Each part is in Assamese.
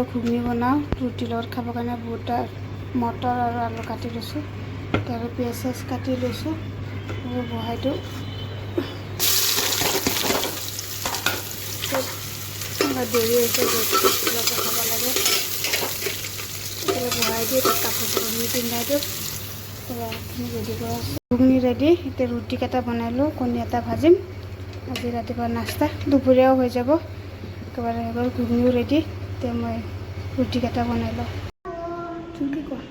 ঘুগনি বনাওঁ ৰুটিৰ লগত খাবৰ কাৰণে বুট মটৰ আৰু আলু কাটি লৈছোঁ আৰু পিঁয়াজ চিয়াজ কাটি লৈছোঁ আৰু বহাই দিওঁ দেৰি হৈছে কিবাটো খাব লাগে বহাই দিওঁ তাত কাপোৰ চাপোৰ পিন্ধাই দিওঁ কিবাখিনি ৰেডি কৰা ঘুগনি ৰেডি এতিয়া ৰুটিকেইটা বনালোঁ কণী এটা ভাজিম আজি ৰাতিপুৱা নাস্তা দুপৰীয়াও হৈ যাব একেবাৰে হৈ গ'ল ঘুগনিও ৰেডি এতিয়া মই ৰুটিকেইটা বনাই লওঁ কি কোৱা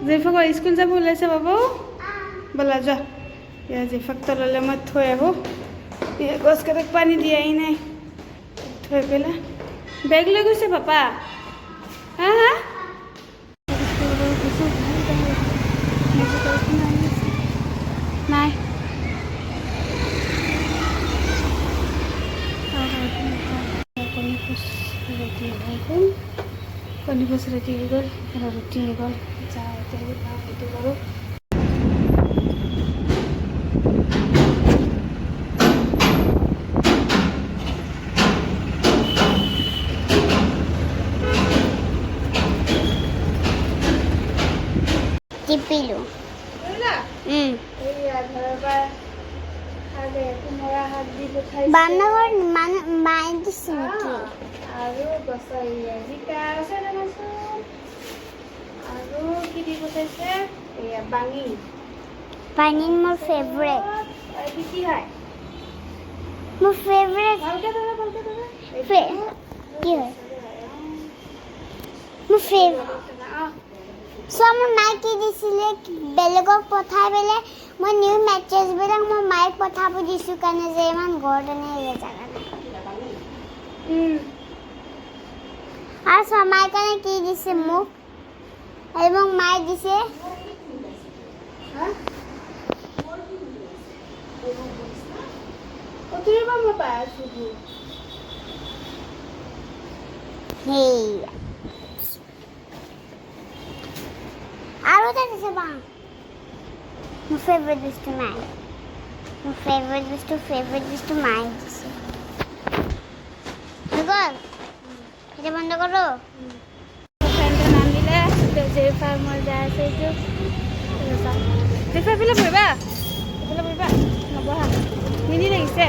জেফাক স্কুল যাব ওলাইছে বাবু ব'লা যোৱা এতিয়া জেফাক তললৈ মই থৈ আহোঁ গছকেইটাক পানী দিয়াই নাই থৈ পেলাই বেগ লৈ গৈছে পাপা হা হা নাই কণী পোচ ৰেডি হৈ গ'ল ৰুটি হৈ গ'ল যা এতিয়া সেইটো কৰোঁ টিপিলো বানাবৰ মায়ে দিছে নেকি আৰু গছৰ জিকা আছে আৰু কি দি পঠাইছে এয়া বাঙি পানী মোৰ ফেভৰেট কি হয় মোৰ ফেভৰেট ভালকে ধৰা কি হয় মোৰ ফেভৰেট মোৰ মায়ে কি দিছিলে বেলেগক পঠাই পেলাই মই নিউ মেট্ৰেছবিলাক মই মায়েক পঠাব দিছোঁ কাৰণে যে ইমান ঘৰত এনে জেগা নাই আৰু মায়ে কাৰণে কি দিছে মোক এবং মায়ে দিছে আৰু এটা দিছে বা মোৰ ফেভৰেট বস্তু মায়ে মোৰ ফেভৰেট বস্তু মায়ে দিছে হৈ গ'ল এটা বন্ধ কৰোঁ ফেনটো নানিলে জেফা মই যাই আছে এইটো জেফা এইফালে বহিবা নবহা নিনি লাগিছে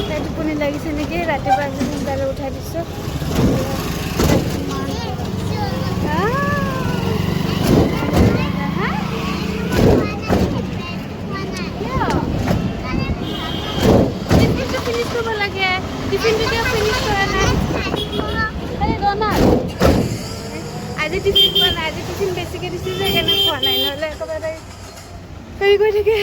তাই টোপনি লাগিছে নেকি ৰাতিপুৱা সোনকালে উঠাই দিছোঁ ফিনিছ কৰিব লাগে টিফিনটো কিয় ফিনিছ কৰা নাই আজি টিফিন খোৱা নাই আজি টিফিন বেছিকৈ দিছোঁ যে সেইকাৰণে খোৱা নাই নহ'লে একেবাৰে হেৰি কৰি থাকে